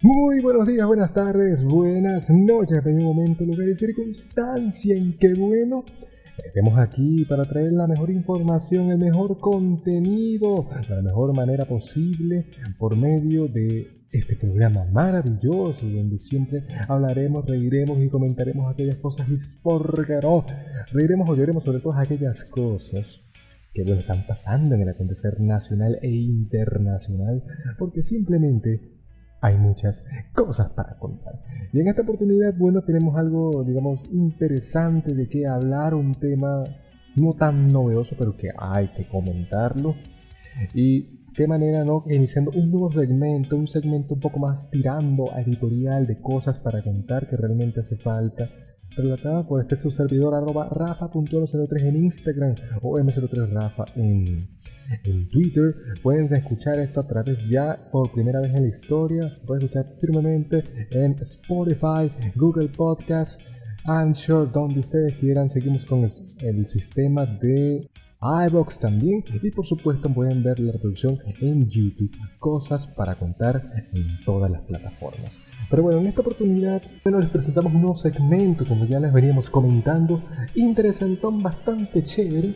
Muy buenos días, buenas tardes, buenas noches, en un momento, lugar y circunstancia en que, estemos aquí para traer la mejor información, el mejor contenido, de la mejor manera posible, por medio de este programa maravilloso, donde siempre hablaremos, reiremos y comentaremos aquellas cosas, y por qué no, reiremos o lloremos sobre todas aquellas cosas que están pasando en el acontecer nacional e internacional, porque simplemente hay muchas cosas para contar. Y en esta oportunidad, tenemos algo, interesante de qué hablar, un tema no tan novedoso, pero que hay que comentarlo. Y qué manera, ¿no? Iniciando un nuevo segmento, un segmento un poco más tirando a editorial de cosas para contar que realmente hace falta, relatada por su servidor @rafa.03 en Instagram o m03rafa en Twitter. Pueden escuchar esto a través ya por primera vez en la historia. Pueden escuchar firmemente en Spotify, Google Podcast, Anchor, donde ustedes quieran. Seguimos con el sistema de iVoox también, y por supuesto pueden ver la reproducción en YouTube, cosas para contar en todas las plataformas. Pero en esta oportunidad, les presentamos un nuevo segmento, como ya les veníamos comentando, interesantón, bastante chévere,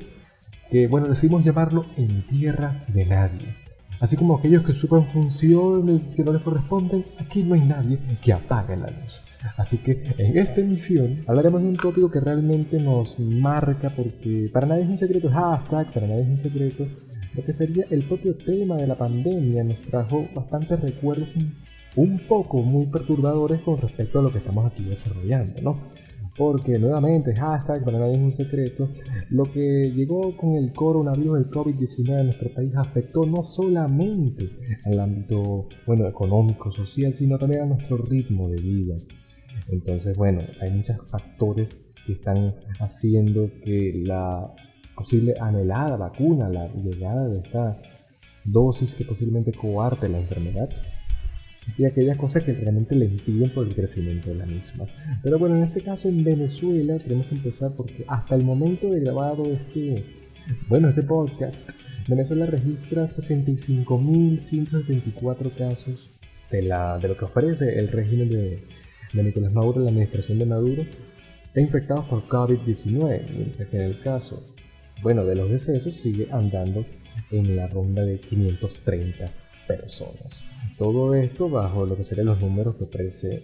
que decidimos llamarlo En Tierra de Nadie. Así como aquellos que supan funciones que no les corresponden, aquí no hay nadie que apague la luz. Así que en esta emisión hablaremos de un tópico que realmente nos marca, porque para nadie es un secreto, hashtag para nadie es un secreto, lo que sería el propio tema de la pandemia nos trajo bastantes recuerdos un poco muy perturbadores con respecto a lo que estamos aquí desarrollando, ¿no? Porque nuevamente, hashtag para nadie es un secreto, lo que llegó con el coronavirus del COVID-19 en nuestro país afectó no solamente al ámbito económico, social, sino también a nuestro ritmo de vida. Entonces, hay muchos factores que están haciendo que la posible anhelada vacuna, la llegada de esta dosis que posiblemente coarte la enfermedad, y aquellas cosas que realmente le impiden por el crecimiento de la misma. Pero en este caso en Venezuela tenemos que empezar porque hasta el momento de grabado este podcast, Venezuela registra 65.174 casos de lo que ofrece el régimen de Nicolás Maduro, la administración de Maduro, infectados por COVID-19, mientras que en el caso de los decesos sigue andando en la ronda de 530 personas. Todo esto bajo lo que serían los números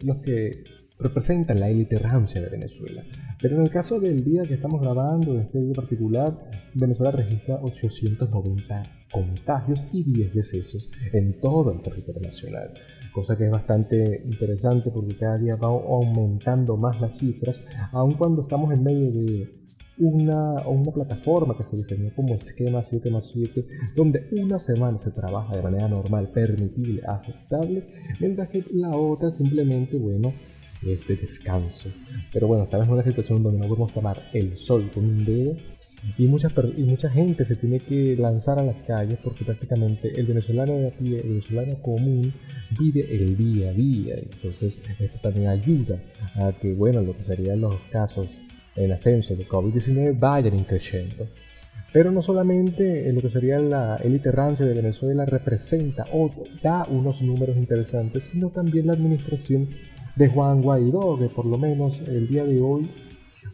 los que representan la élite rancia de Venezuela. Pero en el caso del día que estamos grabando, de este día particular, Venezuela registra 890 contagios y 10 decesos en todo el territorio nacional. Cosa que es bastante interesante porque cada día va aumentando más las cifras, aun cuando estamos en medio de una plataforma que se diseñó como esquema 7+7, donde una semana se trabaja de manera normal, permitible, aceptable, mientras que la otra simplemente, es de descanso. Pero estamos en una situación donde no podemos tomar el sol con un dedo, y mucha gente se tiene que lanzar a las calles porque prácticamente el venezolano de a pie, el venezolano común, vive el día a día. Entonces esto también ayuda a que lo que serían los casos en ascenso de COVID-19 vayan creciendo. Pero no solamente lo que sería la élite rancia de Venezuela representa o da unos números interesantes, sino también la administración de Juan Guaidó, que por lo menos el día de hoy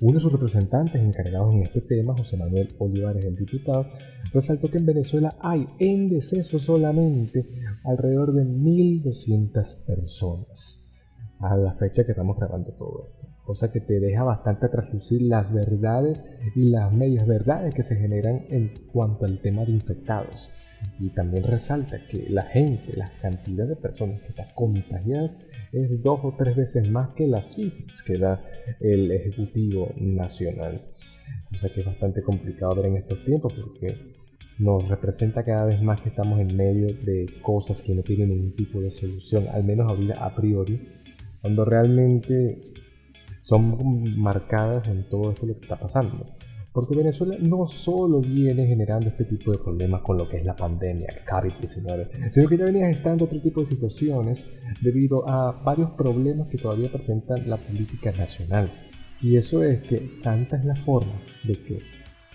uno de sus representantes encargados en este tema, José Manuel Olivares, el diputado, resaltó que en Venezuela hay en deceso solamente alrededor de 1.200 personas a la fecha que estamos grabando todo esto, cosa que te deja bastante a traslucir las verdades y las medias verdades que se generan en cuanto al tema de infectados. Y también resalta que la cantidad de personas que están contagiadas es 2 o 3 veces más que las cifras que da el Ejecutivo Nacional. O sea que es bastante complicado ver en estos tiempos porque nos representa cada vez más que estamos en medio de cosas que no tienen ningún tipo de solución, al menos a priori, cuando realmente son marcadas en todo esto lo que está pasando. Porque Venezuela no solo viene generando este tipo de problemas con lo que es la pandemia, el COVID-19, sino que ya venía gestando otro tipo de situaciones debido a varios problemas que todavía presentan la política nacional. Y eso es que tanta es la forma de que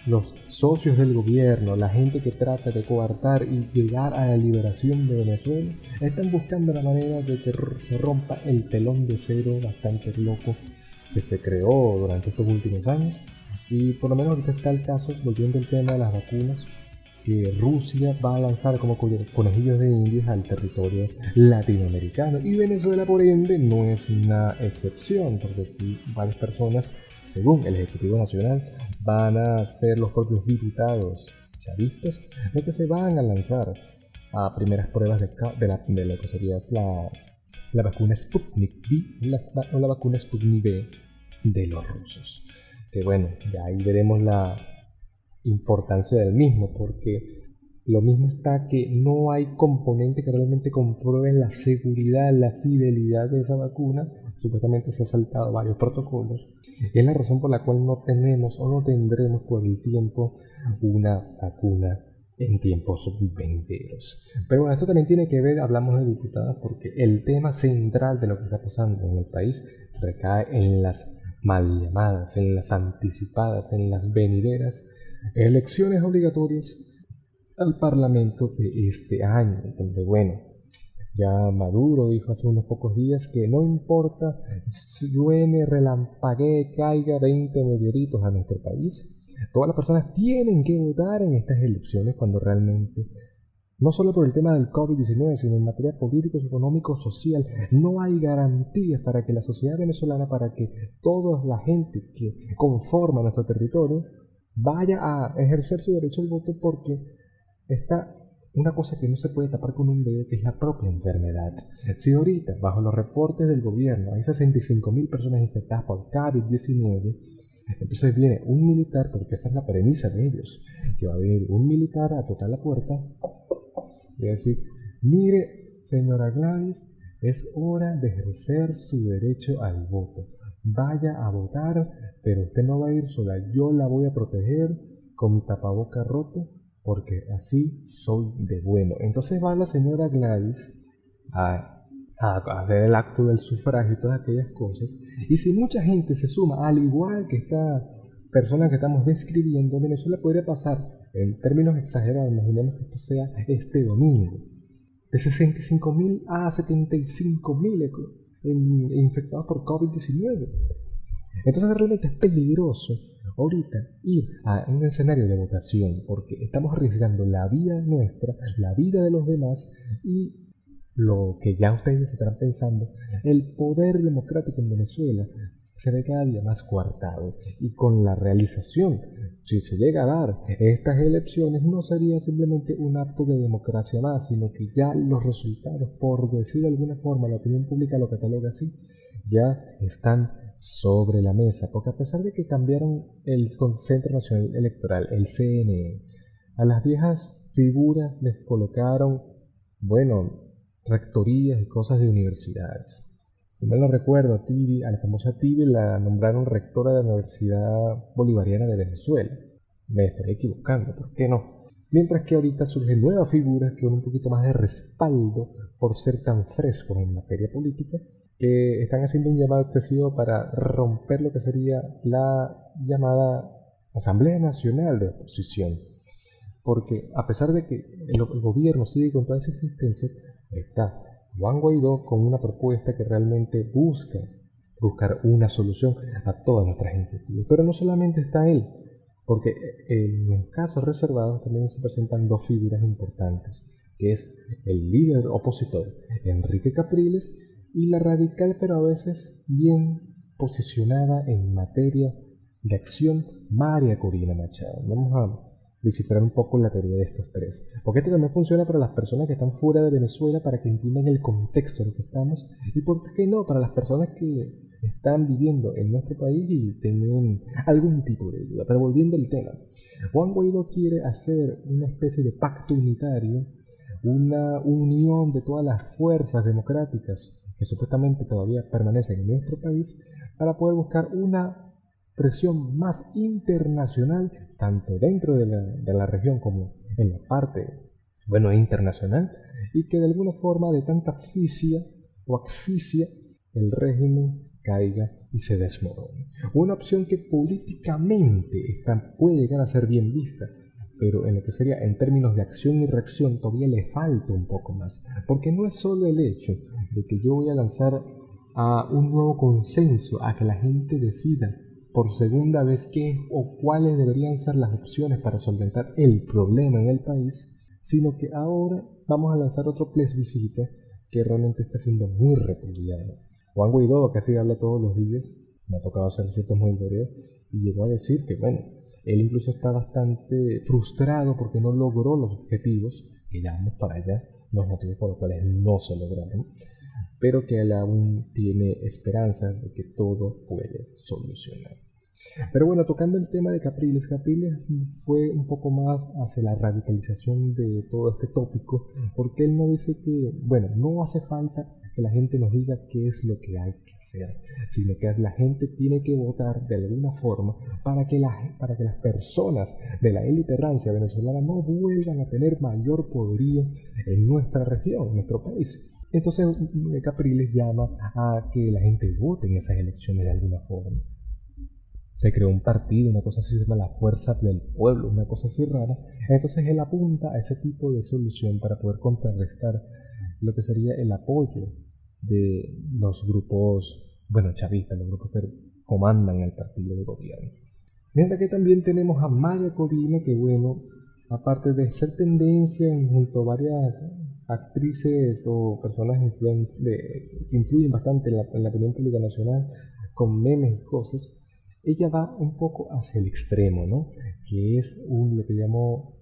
los socios del gobierno, la gente que trata de coartar y llegar a la liberación de Venezuela, están buscando la manera de que se rompa el telón de acero bastante loco que se creó durante estos últimos años. Y por lo menos ahorita está el caso, volviendo al tema de las vacunas, que Rusia va a lanzar como conejillos de indias al territorio latinoamericano, y Venezuela por ende no es una excepción, porque aquí varias personas, según el Ejecutivo Nacional, van a ser los propios diputados chavistas los que se van a lanzar a primeras pruebas de lo que sería la vacuna Sputnik V o la vacuna Sputnik V de los rusos. Que bueno, ya ahí veremos la importancia del mismo, porque lo mismo está que no hay componentes que realmente comprueben la seguridad, la fidelidad de esa vacuna. Supuestamente se han saltado varios protocolos, y es la razón por la cual no tenemos o no tendremos por el tiempo una vacuna en tiempos venteros. Pero bueno, esto también tiene que ver, hablamos de diputadas, porque el tema central de lo que está pasando en el país recae en las mal llamadas, en las anticipadas, en las venideras elecciones obligatorias al Parlamento de este año, donde bueno, ya Maduro dijo hace unos pocos días que no importa si llueve, relampaguee, caiga 20 meteoritos a nuestro país, todas las personas tienen que votar en estas elecciones, cuando realmente, no solo por el tema del COVID-19, sino en materia político, económico, social, no hay garantías para que la sociedad venezolana, para que toda la gente que conforma nuestro territorio vaya a ejercer su derecho al voto, porque está una cosa que no se puede tapar con un dedo, que es la propia enfermedad. Si ahorita, bajo los reportes del gobierno, hay 65.000 personas infectadas por COVID-19, entonces viene un militar, porque esa es la premisa de ellos, que va a venir un militar a tocar la puerta y a decir: mire, señora Gladys, es hora de ejercer su derecho al voto. Vaya a votar, pero usted no va a ir sola, yo la voy a proteger con mi tapaboca roto, porque así soy de bueno. Entonces va la señora Gladys a hacer el acto del sufragio y todas aquellas cosas. Y si mucha gente se suma, al igual que esta persona que estamos describiendo, Venezuela podría pasar, en términos exagerados, imaginemos que esto sea este domingo, de 65.000 a 75.000 infectados por COVID-19. Entonces realmente es peligroso ahorita ir a un escenario de votación, porque estamos arriesgando la vida nuestra, la vida de los demás, y lo que ya ustedes estarán pensando, el poder democrático en Venezuela se ve cada día más coartado. Y con la realización, si se llega a dar estas elecciones, no sería simplemente un acto de democracia más, sino que ya los resultados, por decir de alguna forma, la opinión pública lo cataloga así, ya están sobre la mesa, porque a pesar de que cambiaron el Centro Nacional Electoral, el CNE, a las viejas figuras les colocaron, bueno, rectorías y cosas de universidades. Si mal no recuerdo, a la famosa Tibi la nombraron rectora de la Universidad Bolivariana de Venezuela. Me estaré equivocando, ¿por qué no? Mientras que ahorita surgen nuevas figuras que dan un poquito más de respaldo por ser tan frescos en materia política, que están haciendo un llamado excesivo para romper lo que sería la llamada Asamblea Nacional de Oposición. Porque a pesar de que el gobierno sigue con todas esas existencias, está Juan Guaidó con una propuesta que realmente buscar una solución a todas nuestras inquietudes. Pero no solamente está él, porque en los casos reservados también se presentan dos figuras importantes, que es el líder opositor Enrique Capriles y la radical, pero a veces bien posicionada en materia de acción, María Corina Machado. Vamos a descifrar un poco la teoría de estos tres, porque esto también funciona para las personas que están fuera de Venezuela, para que entiendan el contexto en el que estamos, y por qué no para las personas que están viviendo en nuestro país y tienen algún tipo de duda. Pero volviendo al tema, Juan Guaidó quiere hacer una especie de pacto unitario, una unión de todas las fuerzas democráticas que supuestamente todavía permanecen en nuestro país, para poder buscar una presión más internacional, tanto dentro de la región como en la parte, internacional, y que de alguna forma, de tanta asfixia el régimen caiga y se desmorone. Una opción que políticamente puede llegar a ser bien vista, pero en lo que sería en términos de acción y reacción todavía le falta un poco más, porque no es solo el hecho de que yo voy a lanzar a un nuevo consenso, a que la gente decida por segunda vez qué o cuáles deberían ser las opciones para solventar el problema en el país, sino que ahora vamos a lanzar otro plebiscito que realmente está siendo muy repudiado. Juan Guaidó, que así habla todos los días, me ha tocado hacer ciertos monitoreos, y llegó a decir que, bueno, él incluso está bastante frustrado porque no logró los objetivos, que ya vamos para allá, los motivos por los cuales no se lograron, pero que él aún tiene esperanza de que todo puede solucionar. Pero bueno, tocando el tema de Capriles, Capriles fue un poco más hacia la radicalización de todo este tópico, porque él no dice que, bueno, no hace falta que la gente nos diga qué es lo que hay que hacer, sino que la gente tiene que votar de alguna forma para que las personas de la élite rancia venezolana no vuelvan a tener mayor poderío en nuestra región, en nuestro país. Entonces Capriles llama a que la gente vote en esas elecciones de alguna forma. Se creó un partido, una cosa así se llama la Fuerza del Pueblo, una cosa así rara. Entonces él apunta a ese tipo de solución para poder contrarrestar lo que sería el apoyo de los grupos, bueno, chavistas, los grupos que comandan el partido de gobierno. Mientras que también tenemos a María Corina, que bueno, aparte de ser tendencia junto a varias actrices o personas que influyen bastante en la opinión pública nacional, con memes y cosas, ella va un poco hacia el extremo, ¿no? Que es lo que llamó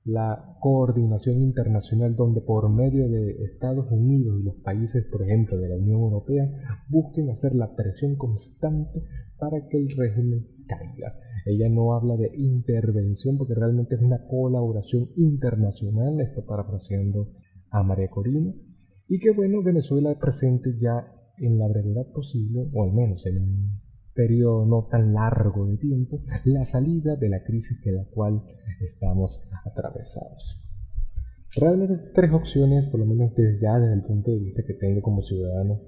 la coordinación internacional, donde por medio de Estados Unidos y los países, por ejemplo, de la Unión Europea, busquen hacer la presión constante para que el régimen caiga. Ella no habla de intervención porque realmente es una colaboración internacional, esto parafraseando a María Corina, y que bueno, Venezuela presente ya en la brevedad posible, o al menos en un periodo no tan largo de tiempo, la salida de la crisis de la cual estamos atravesados. Realmente tres opciones, por lo menos desde el punto de vista que tengo como ciudadano,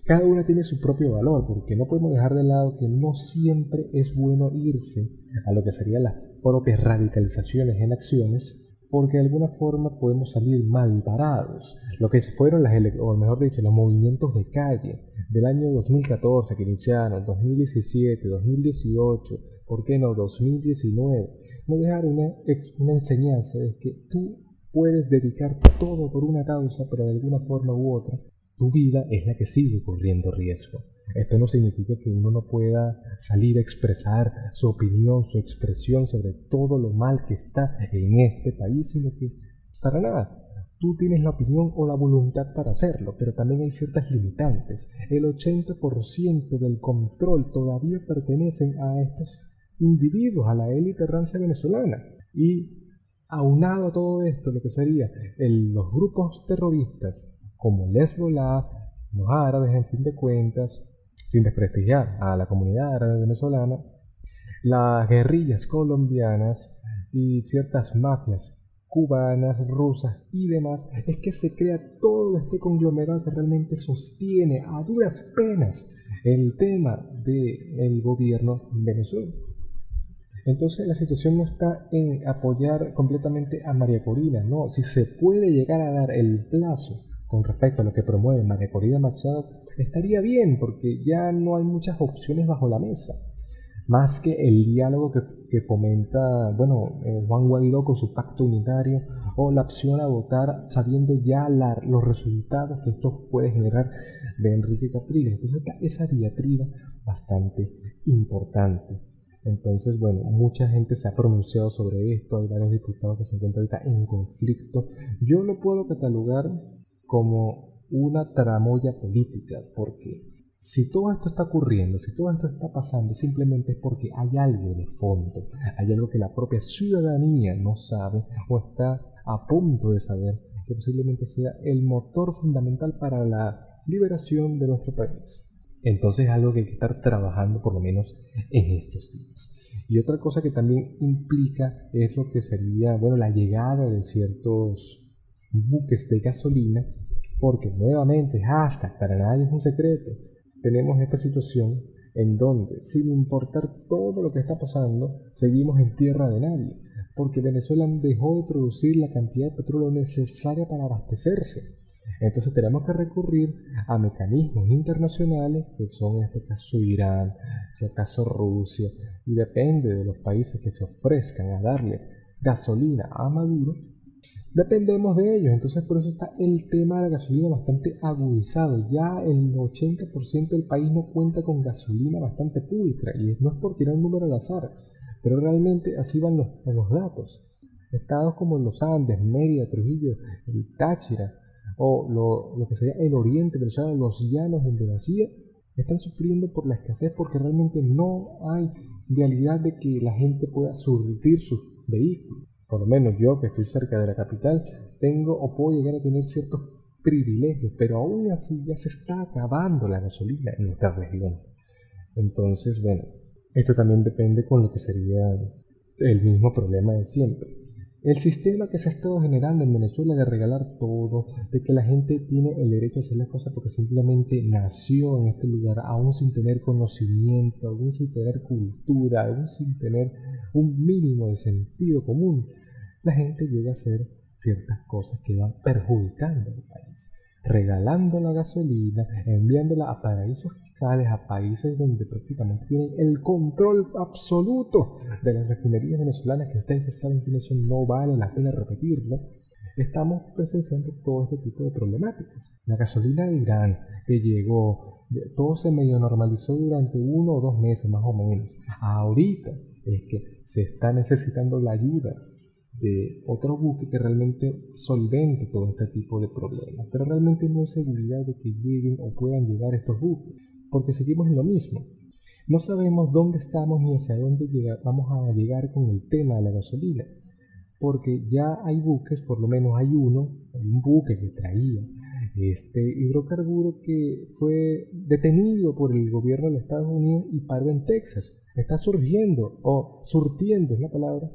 cada una tiene su propio valor, porque no podemos dejar de lado que no siempre es bueno irse a lo que serían las propias radicalizaciones en acciones, porque de alguna forma podemos salir mal parados. Lo que fueron o mejor dicho, los movimientos de calle del año 2014 que iniciaron, 2017, 2018, ¿por qué no 2019? Nos dejaron una enseñanza de que tú puedes dedicar todo por una causa, pero de alguna forma u otra, tu vida es la que sigue corriendo riesgo. Esto no significa que uno no pueda salir a expresar su opinión, su expresión sobre todo lo mal que está en este país, sino que, para nada, tú tienes la opinión o la voluntad para hacerlo, pero también hay ciertas limitantes. El 80% del control todavía pertenecen a estos individuos, a la élite rancia venezolana. Y aunado a todo esto, lo que sería los grupos terroristas, como el Hezbollah, los árabes, en fin de cuentas, sin desprestigiar a la comunidad árabe venezolana, las guerrillas colombianas y ciertas mafias cubanas, rusas y demás, es que se crea todo este conglomerado que realmente sostiene a duras penas el tema del gobierno venezolano. Entonces la situación no está en apoyar completamente a María Corina, no, si se puede llegar a dar el plazo con respecto a lo que promueve María Corina Machado, estaría bien, porque ya no hay muchas opciones bajo la mesa, más que el diálogo que fomenta, Juan Guaidó con su pacto unitario, o la opción a votar sabiendo ya los resultados que esto puede generar de Enrique Capriles. Entonces esa diatriba bastante importante. Entonces, mucha gente se ha pronunciado sobre esto, hay varios diputados que se encuentran ahorita en conflicto. Yo lo puedo catalogar como una tramoya política, porque si todo esto está ocurriendo, si todo esto está pasando, simplemente es porque hay algo de fondo, hay algo que la propia ciudadanía no sabe o está a punto de saber, que posiblemente sea el motor fundamental para la liberación de nuestro país. Entonces es algo que hay que estar trabajando por lo menos en estos días. Y otra cosa que también implica es lo que sería, la llegada de ciertos buques de gasolina, porque nuevamente, hashtag, para nadie es un secreto, tenemos esta situación en donde, sin importar todo lo que está pasando, seguimos en tierra de nadie, porque Venezuela dejó de producir la cantidad de petróleo necesaria para abastecerse. Entonces tenemos que recurrir a mecanismos internacionales, que son en este caso Irán, si acaso Rusia, y depende de los países que se ofrezcan a darle gasolina a Maduro, dependemos de ellos. Entonces por eso está el tema de la gasolina bastante agudizado. Ya el 80% del país no cuenta con gasolina bastante pulcra, y no es por tirar un número al azar, pero realmente así van los datos. Estados como los Andes, Mérida, Trujillo, el Táchira, o lo que sería el oriente venezolano, los llanos en demasía, están sufriendo por la escasez, porque realmente no hay vialidad de que la gente pueda surtir sus vehículos. Por lo menos yo, que estoy cerca de la capital, tengo o puedo llegar a tener ciertos privilegios, pero aún así ya se está acabando la gasolina en nuestra región. Entonces, bueno, esto también depende con lo que sería el mismo problema de siempre. El sistema que se ha estado generando en Venezuela de regalar todo, de que la gente tiene el derecho a hacer las cosas porque simplemente nació en este lugar, aún sin tener conocimiento, aún sin tener cultura, aún sin tener un mínimo de sentido común, la gente llega a hacer ciertas cosas que van perjudicando al país, regalando la gasolina, enviándola a paraísos fiscales, a países donde prácticamente tienen el control absoluto de las refinerías venezolanas, que ustedes ya saben que eso no vale la pena repetirlo. Estamos presenciando todo este tipo de problemáticas. La gasolina de Irán que llegó, todo se medio normalizó durante 1 o 2 meses más o menos. Ahorita es que se está necesitando la ayuda de otro buque que realmente solvente todo este tipo de problemas, pero realmente no hay seguridad de que lleguen o puedan llegar estos buques, porque seguimos en lo mismo. No sabemos dónde estamos ni hacia dónde vamos a llegar con el tema de la gasolina, porque ya hay buques, por lo menos hay un buque que traía este hidrocarburo que fue detenido por el gobierno de los Estados Unidos y paró en Texas. Está surgiendo, o surtiendo es la palabra,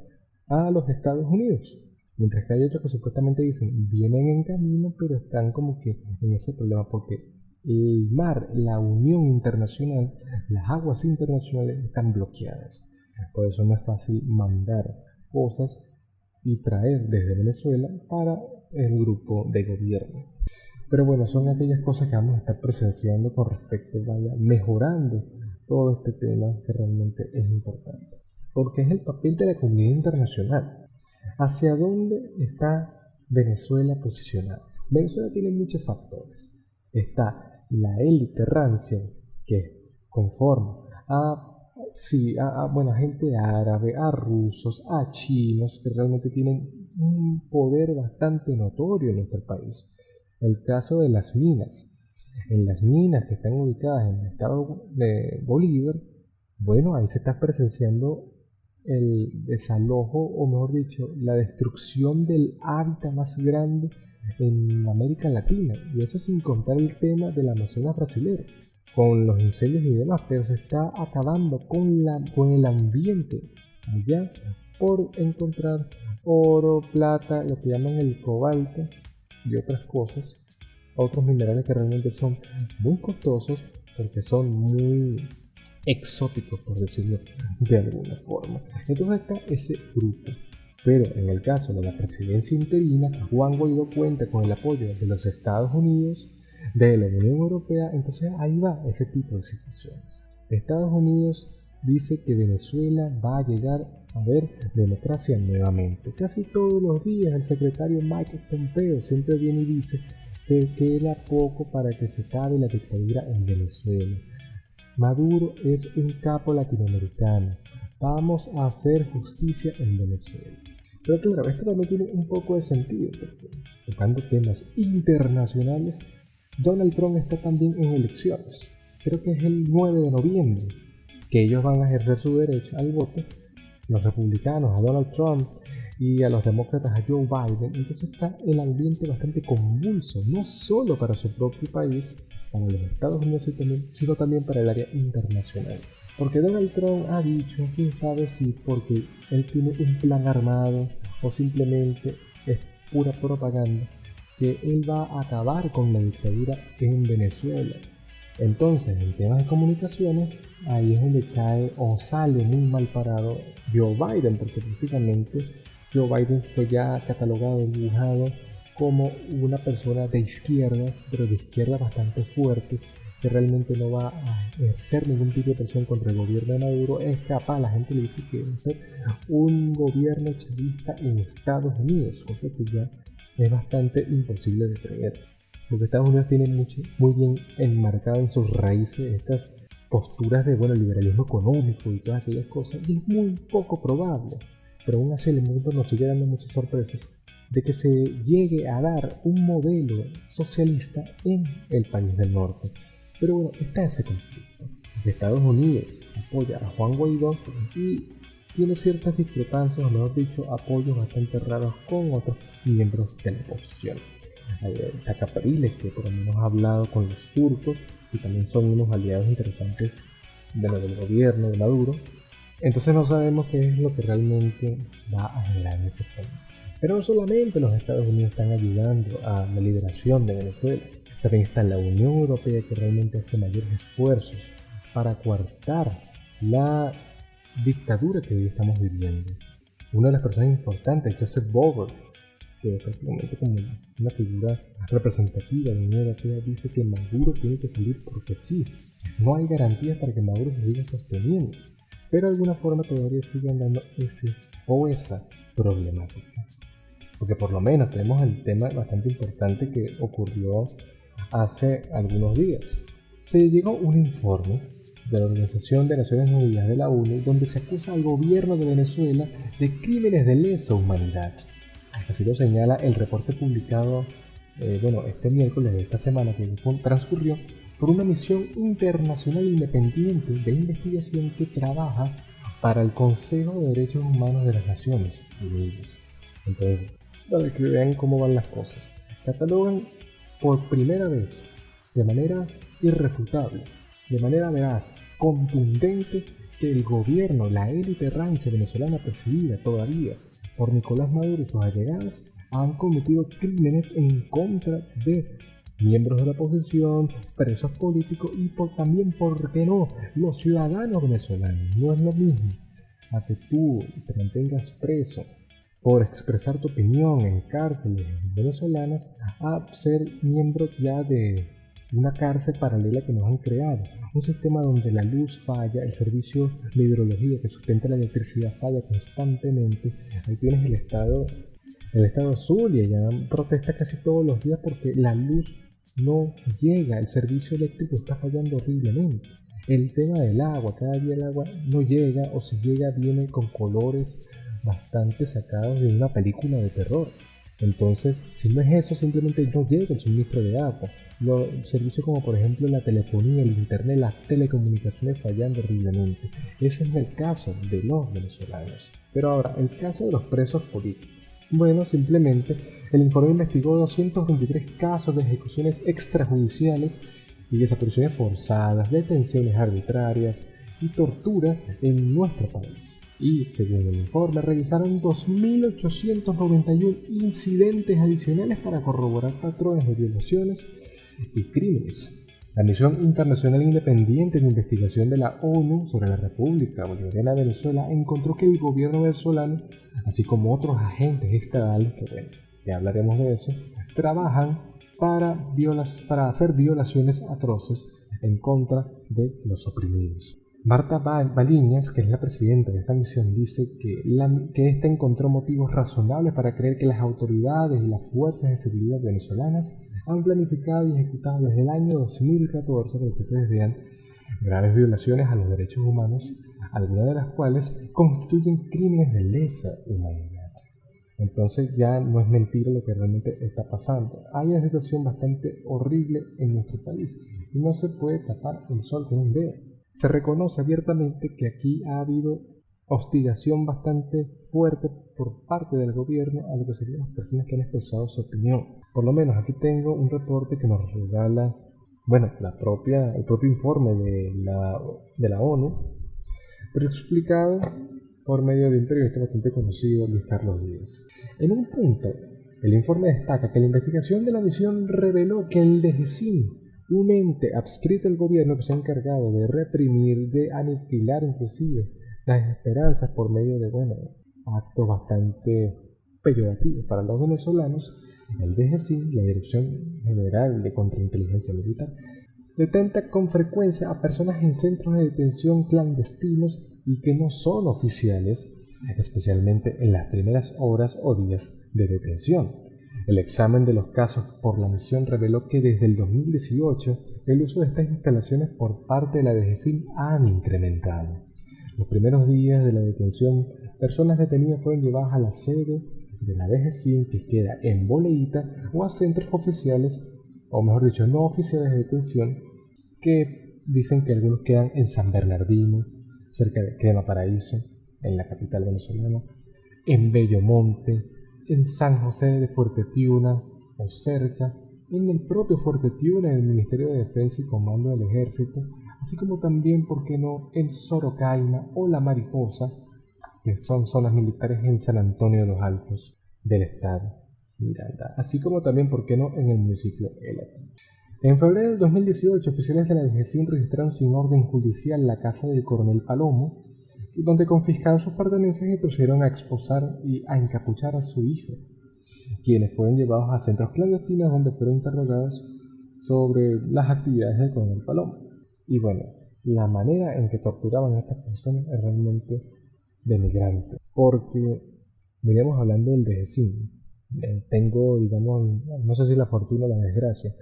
a los Estados Unidos, mientras que hay otros que supuestamente dicen vienen en camino, pero están como que en ese problema, porque el mar, la unión internacional, las aguas internacionales están bloqueadas. Por eso no es fácil mandar cosas y traer desde Venezuela para el grupo de gobierno. Pero bueno, son aquellas cosas que vamos a estar presenciando con respecto, mejorando todo este tema que realmente es importante, porque es el papel de la comunidad internacional. ¿Hacia dónde está Venezuela posicionada? Venezuela tiene muchos factores. Está la élite rancia, que conforma a gente árabe, a rusos, a chinos, que realmente tienen un poder bastante notorio en nuestro país. El caso de las minas. En las minas que están ubicadas en el estado de Bolívar, bueno, ahí se está presenciando el desalojo, o mejor dicho, la destrucción del hábitat más grande en América Latina, y eso sin contar el tema del Amazonas brasilero, con los incendios y demás, pero se está acabando con el ambiente allá por encontrar oro, plata, lo que llaman el cobalto y otras cosas, otros minerales que realmente son muy costosos porque son muy exóticos, por decirlo de alguna forma. Entonces está ese grupo. Pero en el caso de la presidencia interina, Juan Guaidó cuenta con el apoyo de los Estados Unidos, de la Unión Europea. Entonces ahí va ese tipo de situaciones. Estados Unidos dice que Venezuela va a llegar a ver democracia nuevamente. Casi todos los días el secretario Mike Pompeo siempre viene y dice que queda poco para que se acabe la dictadura en Venezuela. Maduro es un capo latinoamericano. Vamos a hacer justicia en Venezuela. Pero claro, esto también tiene un poco de sentido, porque tocando temas internacionales, Donald Trump está también en elecciones. Creo que es el 9 de noviembre que ellos van a ejercer su derecho al voto, los republicanos a Donald Trump y a los demócratas a Joe Biden. Entonces está el ambiente bastante convulso, no solo para su propio país, para los Estados Unidos, sino también para el área internacional. Porque Donald Trump ha dicho, quién sabe si porque él tiene un plan armado o simplemente es pura propaganda, que él va a acabar con la dictadura en Venezuela. Entonces, en temas de comunicaciones, ahí es donde cae o sale muy mal parado Joe Biden, porque prácticamente Joe Biden fue ya catalogado y dibujado como una persona de izquierdas, pero de izquierdas bastante fuertes, que realmente no va a ejercer ningún tipo de presión contra el gobierno de Maduro. Es capaz, la gente le dice que va a ser un gobierno chavista en Estados Unidos, cosa que ya es bastante imposible de creer, porque Estados Unidos tiene muy bien enmarcado en sus raíces estas posturas de liberalismo económico y todas aquellas cosas, y es muy poco probable, pero aún así el mundo nos sigue dando muchas sorpresas de que se llegue a dar un modelo socialista en el país del norte. Pero bueno, está ese conflicto. Estados Unidos apoya a Juan Guaidó y tiene ciertas discrepancias, o mejor dicho, apoyos bastante raros con otros miembros de la oposición. Está Capriles, que por lo menos ha hablado con los turcos y también son unos aliados interesantes del gobierno de Maduro. Entonces no sabemos qué es lo que realmente va a generar en ese fondo. Pero no solamente los Estados Unidos están ayudando a la liberación de Venezuela, también está la Unión Europea, que realmente hace mayores esfuerzos para coartar la dictadura que hoy estamos viviendo. Una de las personas importantes, Joseph Borrell, que prácticamente como una figura representativa de la Unión Europea, dice que Maduro tiene que salir porque sí. No hay garantías para que Maduro se siga sosteniendo, pero de alguna forma todavía sigue andando esa problemática. Porque por lo menos tenemos el tema bastante importante que ocurrió hace algunos días. Se llegó un informe de la Organización de Naciones Unidas de la ONU donde se acusa al gobierno de Venezuela de crímenes de lesa humanidad. Así lo señala el reporte publicado este miércoles de esta semana que transcurrió por una misión internacional independiente de investigación que trabaja para el Consejo de Derechos Humanos de las Naciones Unidas. Entonces, para que vean cómo van las cosas, catalogan por primera vez, de manera irrefutable, de manera veraz, contundente, que el gobierno, la élite rancia venezolana presidida todavía por Nicolás Maduro y sus allegados, han cometido crímenes en contra de miembros de la oposición, presos políticos y también, ¿por qué no?, los ciudadanos venezolanos. No es lo mismo a que tú te mantengas preso por expresar tu opinión en cárceles venezolanas a ser miembro ya de una cárcel paralela que nos han creado. Un sistema donde la luz falla, el servicio de hidrología que sustenta la electricidad falla constantemente. Ahí tienes el estado Zulia, ya protesta casi todos los días porque la luz no llega, el servicio eléctrico está fallando horriblemente. El tema del agua, cada día el agua no llega, o si llega viene con colores bastante sacados de una película de terror. Entonces, si no es eso, simplemente no llega el suministro de agua. Los servicios como por ejemplo la telefonía, el internet, las telecomunicaciones fallando horriblemente. Ese es el caso de los venezolanos. Pero ahora, el caso de los presos políticos. Bueno, simplemente el informe investigó 223 casos de ejecuciones extrajudiciales y desapariciones forzadas, detenciones arbitrarias y tortura en nuestro país. Y, según el informe, revisaron 2.891 incidentes adicionales para corroborar patrones de violaciones y crímenes. La Misión Internacional Independiente de Investigación de la ONU sobre la República Bolivariana de Venezuela encontró que el gobierno venezolano, así como otros agentes estatales, que ya hablaremos de eso, trabajan para hacer violaciones atroces en contra de los oprimidos. Marta Baliñas, que es la presidenta de esta misión, dice que esta encontró motivos razonables para creer que las autoridades y las fuerzas de seguridad venezolanas han planificado y ejecutado desde el año 2014, para que ustedes vean, graves violaciones a los derechos humanos, algunas de las cuales constituyen crímenes de lesa humanidad. Entonces ya no es mentira lo que realmente está pasando. Hay una situación bastante horrible en nuestro país y no se puede tapar el sol con un dedo. Se reconoce abiertamente que aquí ha habido hostigación bastante fuerte por parte del gobierno a lo que serían las personas que han expresado su opinión. Por lo menos aquí tengo un reporte que nos regala, el propio informe de la ONU, pero explicado por medio de un periodista bastante conocido, Luis Carlos Díaz. En un punto, el informe destaca que la investigación de la misión reveló que el DGCIN un ente adscrito al gobierno que se ha encargado de reprimir, de aniquilar inclusive las esperanzas por medio de, actos bastante peyorativos para los venezolanos. El DGCIN, la Dirección General de Contrainteligencia Militar, detenta con frecuencia a personas en centros de detención clandestinos y que no son oficiales, especialmente en las primeras horas o días de detención. El examen de los casos por la misión reveló que desde el 2018 el uso de estas instalaciones por parte de la DGCIN han incrementado. Los primeros días de la detención, personas detenidas fueron llevadas a la sede de la DGCIN, que queda en Boleíta, o a centros oficiales, o mejor dicho, no oficiales de detención, que dicen que algunos quedan en San Bernardino, cerca de Crema Paraíso, en la capital venezolana, en Bellomonte, en San José de Fuerte Tiuna o cerca, en el propio Fuerte Tiuna, en el Ministerio de Defensa y Comando del Ejército, así como también, ¿por qué no?, en Sorocaina o La Mariposa, que son zonas militares en San Antonio de los Altos del estado Miranda, así como también, ¿por qué no?, en el municipio Elati. En febrero del 2018, oficiales de la DGCIN registraron sin orden judicial la casa del coronel Palomo, donde confiscaron sus pertenencias y procedieron a esposar y a encapuchar a su hijo, quienes fueron llevados a centros clandestinos donde fueron interrogados sobre las actividades del coronel Palomo. Y la manera en que torturaban a estas personas es realmente denigrante, porque veníamos hablando del DGCIN. Tengo, no sé si la fortuna o la desgracia.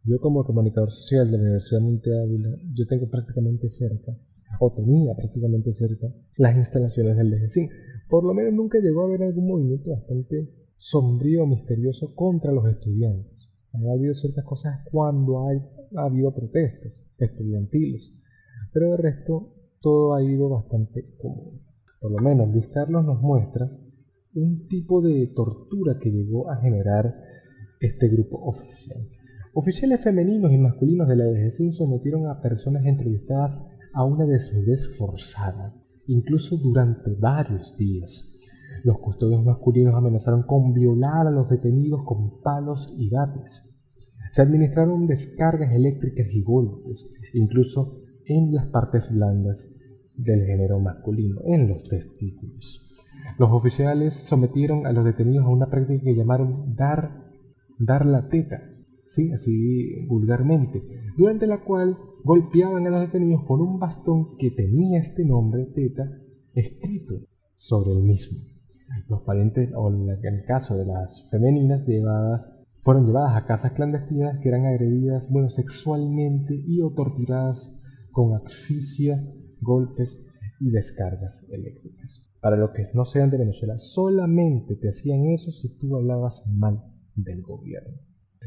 Yo, como comunicador social de la Universidad Monte Ávila, yo tengo prácticamente cerca, o tenía prácticamente cerca, las instalaciones del DGCIN. Por lo menos nunca llegó a haber algún movimiento bastante sombrío o misterioso contra los estudiantes. Ha habido ciertas cosas cuando ha habido protestas estudiantiles, pero de resto todo ha ido bastante común. Por lo menos Luis Carlos nos muestra un tipo de tortura que llegó a generar este grupo oficial. Oficiales femeninos y masculinos de la DGCIN sometieron a personas entrevistadas a una desnudez forzada, incluso durante varios días. Los custodios masculinos amenazaron con violar a los detenidos con palos y bates. Se administraron descargas eléctricas y golpes, incluso en las partes blandas del género masculino, en los testículos. Los oficiales sometieron a los detenidos a una práctica que llamaron dar la teta, ¿sí?, así vulgarmente, durante la cual golpeaban a los detenidos con un bastón que tenía este nombre, teta, escrito sobre el mismo. Los parientes, o en el caso de las femeninas, fueron llevadas a casas clandestinas, que eran agredidas sexualmente y o torturadas con asfixia, golpes y descargas eléctricas. Para los que no sean de Venezuela, solamente te hacían eso si tú hablabas mal del gobierno.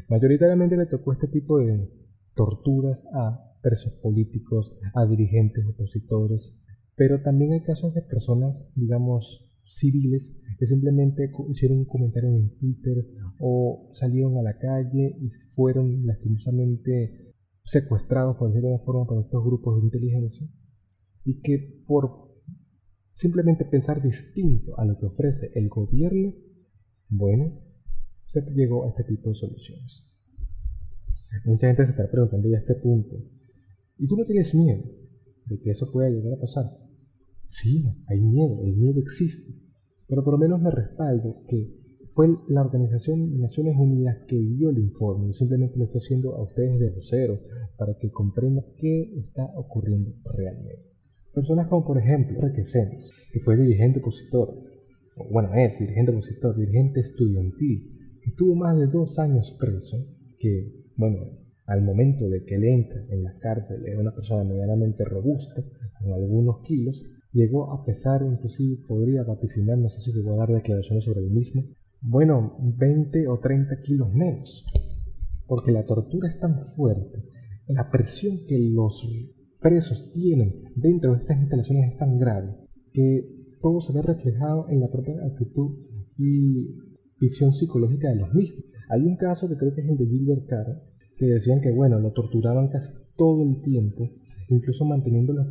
Mayoritariamente le tocó este tipo de torturas a presos políticos, a dirigentes opositores, pero también hay casos de personas, civiles, que simplemente hicieron un comentario en Twitter o salieron a la calle y fueron lastimosamente secuestrados, por decirlo de alguna forma, por estos grupos de inteligencia, y que por simplemente pensar distinto a lo que ofrece el gobierno, se llegó a este tipo de soluciones. Mucha gente se está preguntando ya a este punto, ¿y tú no tienes miedo de que eso pueda llegar a pasar? Sí, hay miedo, el miedo existe, pero por lo menos me respaldo que fue la Organización de Naciones Unidas que dio el informe. Yo simplemente lo estoy haciendo a ustedes de vocero para que comprendan qué está ocurriendo realmente. Personas como, por ejemplo, Requesens, que fue dirigente opositor, es dirigente opositor, dirigente estudiantil, que estuvo más de 2 años preso, que, al momento de que él entra en la cárcel, era una persona medianamente robusta, con algunos kilos, llegó a pesar, inclusive podría vaticinar, no sé si llegó a dar declaraciones sobre el mismo, 20 o 30 kilos menos, porque la tortura es tan fuerte, la presión que los presos tienen dentro de estas instalaciones es tan grave, que todo se ve reflejado en la propia actitud y visión psicológica de los mismos. Hay un caso que creo que es el de Gilbert Cara, que decían que lo torturaban casi todo el tiempo, incluso manteniendo lo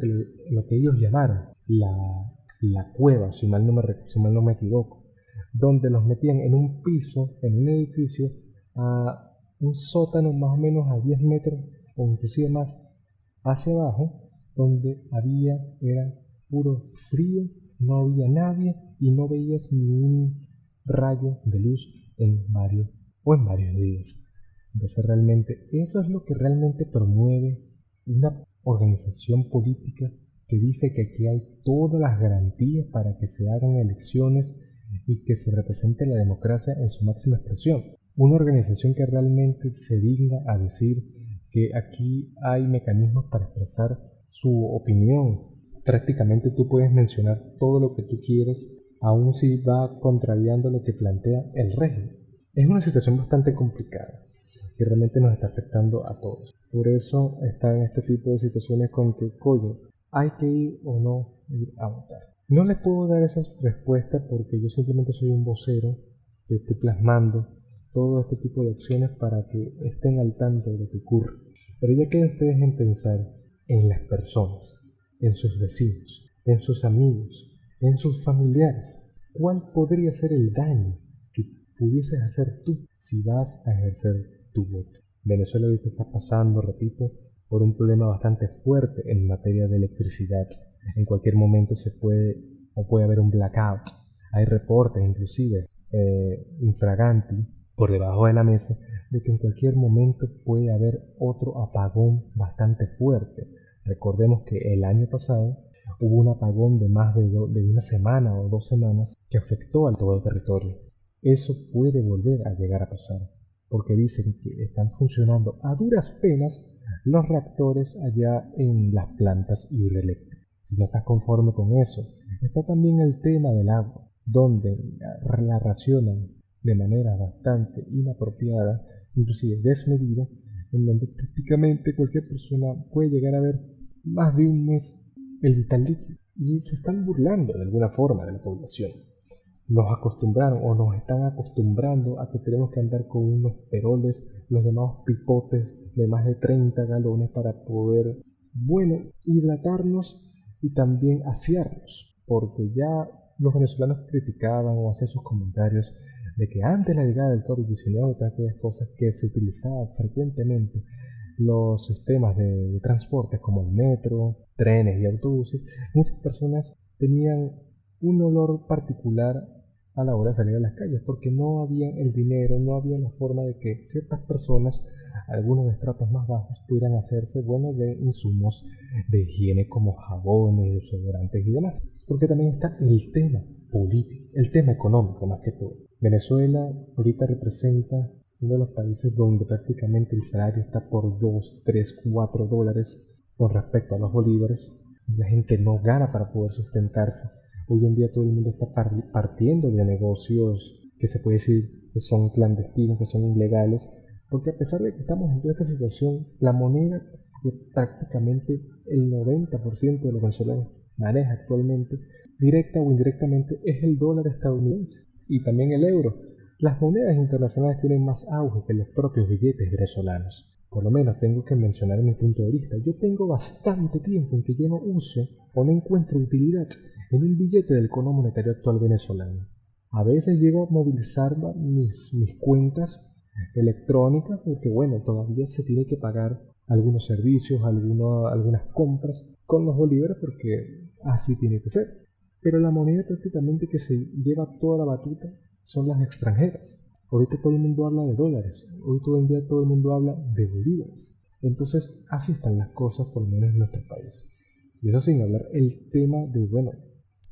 que ellos llamaron la cueva, si mal no me equivoco, donde los metían en un piso, en un edificio, a un sótano más o menos a 10 metros o inclusive más hacia abajo, donde era puro frío, no había nadie y no veías ni un rayo de luz en varios días. Entonces realmente eso es lo que realmente promueve una organización política que dice que aquí hay todas las garantías para que se hagan elecciones y que se represente la democracia en su máxima expresión. Una organización que realmente se digna a decir que aquí hay mecanismos para expresar su opinión. Prácticamente tú puedes mencionar todo lo que tú quieres, aun si va contrariando lo que plantea el régimen. Es una situación bastante complicada que realmente nos está afectando a todos. Por eso están este tipo de situaciones con que, coño, hay que ir o no ir a votar. No les puedo dar esas respuestas porque yo simplemente soy un vocero que estoy plasmando todo este tipo de acciones para que estén al tanto de lo que ocurre. Pero ya queda ustedes en pensar en las personas, en sus vecinos, en sus amigos, en sus familiares. ¿Cuál podría ser el daño que pudieses hacer tú si vas a ejercer tu voto? Venezuela ahorita está pasando, repito, por un problema bastante fuerte en materia de electricidad. En cualquier momento puede haber un blackout. Hay reportes inclusive infraganti por debajo de la mesa de que en cualquier momento puede haber otro apagón bastante fuerte. Recordemos que el año pasado hubo un apagón de más de una semana o 2 semanas que afectó a todo el territorio. Eso puede volver a llegar a pasar, porque dicen que están funcionando a duras penas los reactores allá en las plantas hidroeléctricas. Si no estás conforme con eso, está también el tema del agua, donde la racionan de manera bastante inapropiada, inclusive desmedida, en donde prácticamente cualquier persona puede llegar a ver más de un mes el vital líquido. Y se están burlando de alguna forma de la población. Nos acostumbraron o nos están acostumbrando a que tenemos que andar con unos peroles, los llamados pipotes de más de 30 galones para poder, hidratarnos y también asearnos, porque ya los venezolanos criticaban o hacían sus comentarios de que antes de la llegada del COVID-19 todas aquellas cosas que se utilizaban frecuentemente los sistemas de transporte como el metro, trenes y autobuses, muchas personas tenían un olor particular a la hora de salir a las calles, porque no había el dinero, no había la forma de que ciertas personas, algunos de estratos más bajos, pudieran hacerse de insumos de higiene como jabones, desodorantes y demás. Porque también está el tema político, el tema económico más que todo. Venezuela ahorita representa uno de los países donde prácticamente el salario está por 2, 3, 4 dólares con respecto a los bolívares. La gente no gana para poder sustentarse. Hoy en día todo el mundo está partiendo de negocios que se puede decir que son clandestinos, que son ilegales, porque a pesar de que estamos en toda esta situación, la moneda que prácticamente el 90% de los venezolanos maneja actualmente, directa o indirectamente, es el dólar estadounidense y también el euro. Las monedas internacionales tienen más auge que los propios billetes venezolanos. Por lo menos tengo que mencionar mi punto de vista. Yo tengo bastante tiempo en que yo no uso o no encuentro utilidad en un billete del cono monetario actual venezolano. A veces llego a movilizar mis cuentas electrónicas porque todavía se tiene que pagar algunos servicios, algunas compras con los bolívares porque así tiene que ser. Pero la moneda prácticamente que se lleva toda la batuta son las extranjeras. Ahorita todo el mundo habla de dólares, hoy todo el día todo el mundo habla de bolívares. Entonces así están las cosas por lo menos en nuestro país. Y eso sin hablar el tema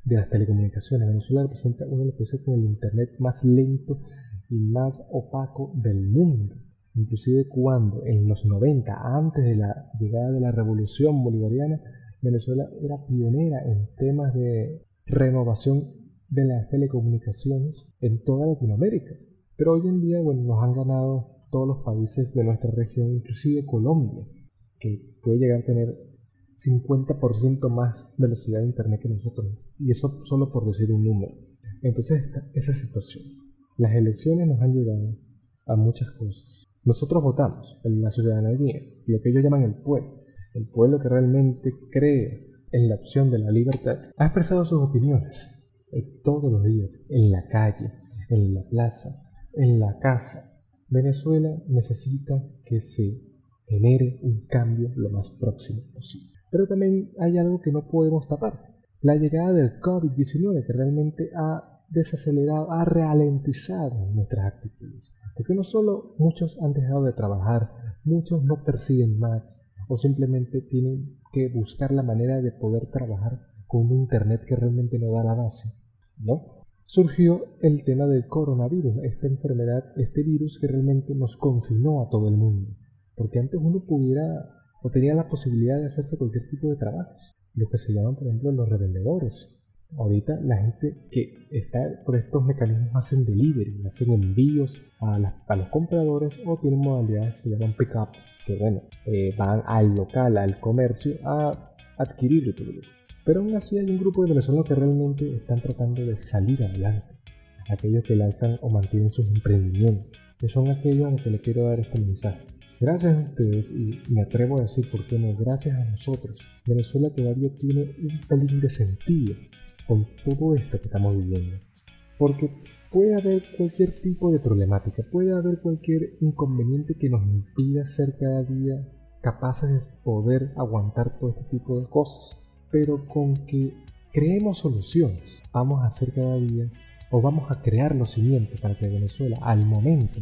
de las telecomunicaciones. Venezuela representa uno de los países con el internet más lento y más opaco del mundo. Inclusive cuando en los 90, antes de la llegada de la revolución bolivariana, Venezuela era pionera en temas de renovación de las telecomunicaciones en toda Latinoamérica. Pero hoy en día, nos han ganado todos los países de nuestra región, inclusive Colombia, que puede llegar a tener 50% más velocidad de internet que nosotros. Y eso solo por decir un número. Entonces está esa situación. Las elecciones nos han llevado a muchas cosas. Nosotros votamos en la ciudadanía, lo que ellos llaman el pueblo que realmente cree en la opción de la libertad, ha expresado sus opiniones todos los días, en la calle, en la plaza, en la casa. Venezuela necesita que se genere un cambio lo más próximo posible. Pero también hay algo que no podemos tapar: la llegada del COVID-19, que realmente ha desacelerado, ha ralentizado nuestras actitudes. Porque no solo muchos han dejado de trabajar, muchos no persiguen más o simplemente tienen que buscar la manera de poder trabajar con un internet que realmente no da la base, ¿no? Surgió el tema del coronavirus, esta enfermedad, este virus que realmente nos confinó a todo el mundo. Porque antes uno pudiera o tenía la posibilidad de hacerse cualquier tipo de trabajos, lo que se llaman, por ejemplo, los revendedores. Ahorita la gente que está por estos mecanismos hacen delivery, hacen envíos a los compradores, o tienen modalidades que llaman pick-up, que bueno, van al local, al comercio a adquirir el producto. Pero aún así hay un grupo de venezolanos que realmente están tratando de salir adelante, aquellos que lanzan o mantienen sus emprendimientos, que son aquellos a los que les quiero dar este mensaje. Gracias a ustedes, y me atrevo a decir por qué no, gracias a nosotros, Venezuela todavía tiene un pelín de sentido con todo esto que estamos viviendo. Porque puede haber cualquier tipo de problemática, puede haber cualquier inconveniente que nos impida ser cada día capaces de poder aguantar todo este tipo de cosas. Pero con que creemos soluciones, vamos a hacer cada día, o vamos a crear los cimientos para que Venezuela, al momento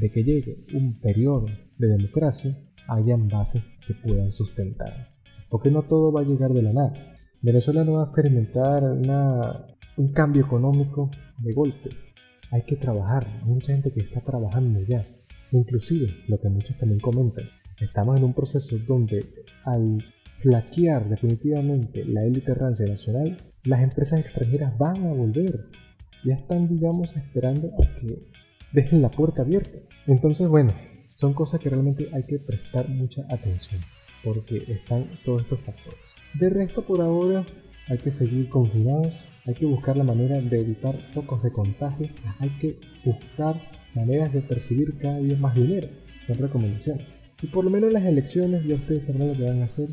de que llegue un periodo de democracia, hayan bases que puedan sustentar. Porque no todo va a llegar de la nada. Venezuela no va a experimentar un cambio económico de golpe. Hay que trabajar. Hay mucha gente que está trabajando ya. Inclusive, lo que muchos también comentan, estamos en un proceso donde al flaquear definitivamente la élite rancia nacional, las empresas extranjeras van a volver. Ya están, digamos, esperando a que dejen la puerta abierta. Entonces, bueno, son cosas que realmente hay que prestar mucha atención, porque están todos estos factores. De resto, por ahora, hay que seguir confinados, hay que buscar la manera de evitar focos de contagio, hay que buscar maneras de percibir cada día más dinero. Son recomendaciones. Y por lo menos las elecciones, ya ustedes sabrán lo que van a hacer.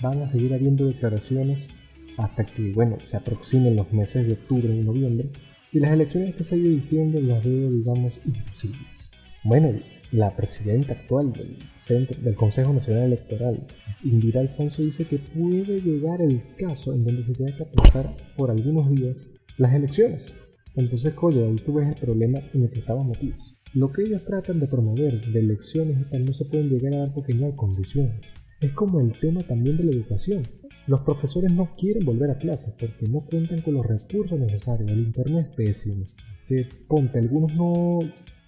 Van a seguir habiendo declaraciones hasta que, bueno, se aproximen los meses de octubre y noviembre. Y las elecciones que se ha ido diciendo las veo, digamos, imposibles. Bueno, la presidenta actual del Consejo Nacional Electoral, Indira Alfonso, dice que puede llegar el caso en donde se tenga que aplazar por algunos días las elecciones. Entonces, coño, ahí tú ves el problema en el que estamos metidos. Lo que ellos tratan de promover de elecciones y tal no se pueden llegar a dar porque no hay condiciones. Es como el tema también de la educación. Los profesores no quieren volver a clases porque no cuentan con los recursos necesarios. El internet es pésimo. Que ponte, algunos no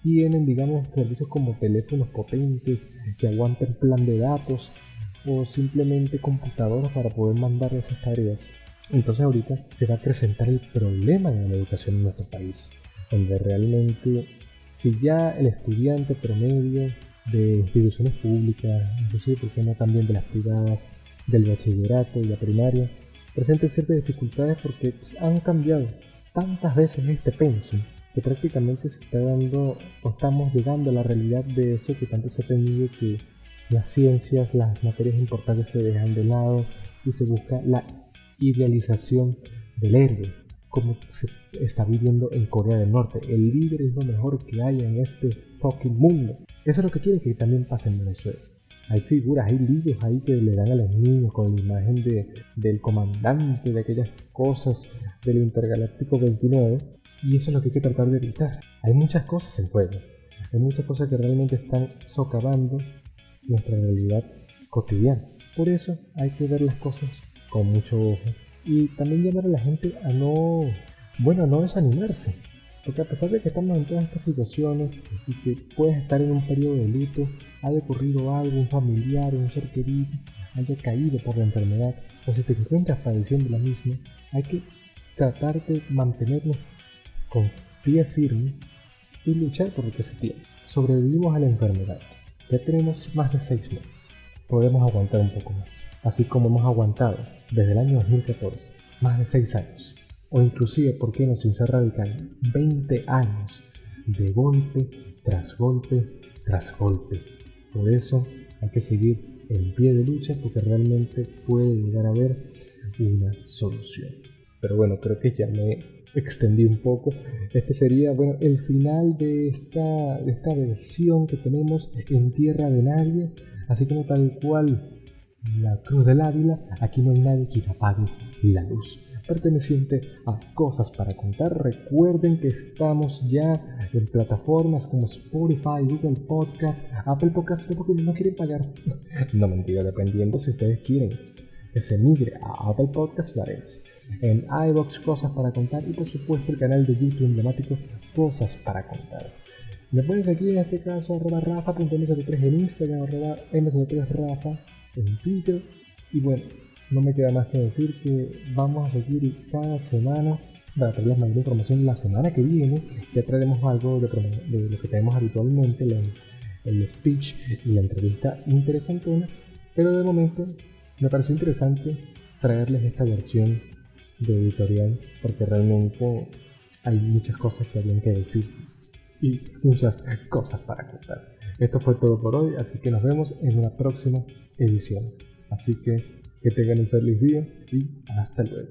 tienen, digamos, servicios como teléfonos potentes que aguanten plan de datos o simplemente computadoras para poder mandar esas tareas. Entonces ahorita se va a acrecentar el problema en la educación en nuestro país, donde realmente, si ya el estudiante promedio de instituciones públicas, inclusive por qué no también de las privadas, del bachillerato y la primaria, presenta ciertas dificultades porque han cambiado tantas veces este pensum que prácticamente se está dando o estamos llegando a la realidad de eso que tanto se ha tenido, que las ciencias, las materias importantes se dejan de lado y se busca la idealización del héroe, como se está viviendo en Corea del Norte. El líder es lo mejor que hay en este fucking mundo. Eso es lo que quieren que también pase en Venezuela. Hay figuras, hay libros ahí que le dan a los niños con la imagen del comandante, de aquellas cosas del Intergaláctico 29, y eso es lo que hay que tratar de evitar. Hay muchas cosas en juego, hay muchas cosas que realmente están socavando nuestra realidad cotidiana. Por eso hay que ver las cosas con mucho ojo y también llamar a la gente a no desanimarse. Porque a pesar de que estamos en todas estas situaciones y que puedes estar en un periodo de luto, haya ocurrido algo, un familiar, un ser querido, haya caído por la enfermedad, o si te encuentras padeciendo la misma, hay que tratar de mantenernos con pie firme y luchar por lo que se tiene. Sobrevivimos a la enfermedad. Ya tenemos más de 6 meses. Podemos aguantar un poco más. Así como hemos aguantado desde el año 2014, más de 6 años. O inclusive, ¿por qué no, sin ser radical, 20 años de golpe tras golpe tras golpe? Por eso hay que seguir en pie de lucha porque realmente puede llegar a haber una solución. Pero bueno, creo que ya me extendí un poco. Este sería, bueno, el final de esta versión que tenemos en Tierra de Nadie, así como tal cual la Cruz del Ávila. Aquí no hay nadie que apague la luz. Perteneciente a Cosas para Contar. Recuerden que estamos ya en plataformas como Spotify, Google Podcast, Apple Podcast, porque no quieren pagar. No, mentira, dependiendo si ustedes quieren que se migre a Apple Podcast, lo haremos. En iVoox, Cosas para Contar, y por supuesto el canal de YouTube emblemático Cosas para Contar. Me pueden seguir en este caso @rafa.m03 en Instagram, @m03rafa en Twitter. Y bueno, no me queda más que decir que vamos a seguir cada semana para traerles mayor información. La semana que viene ya traeremos algo de lo que tenemos habitualmente, el speech y la entrevista interesantona, pero de momento me pareció interesante traerles esta versión de editorial porque realmente hay muchas cosas que habían que decirse y muchas cosas para contar. Esto fue todo por hoy, así que nos vemos en una próxima edición. Así que tengan un feliz día y hasta luego.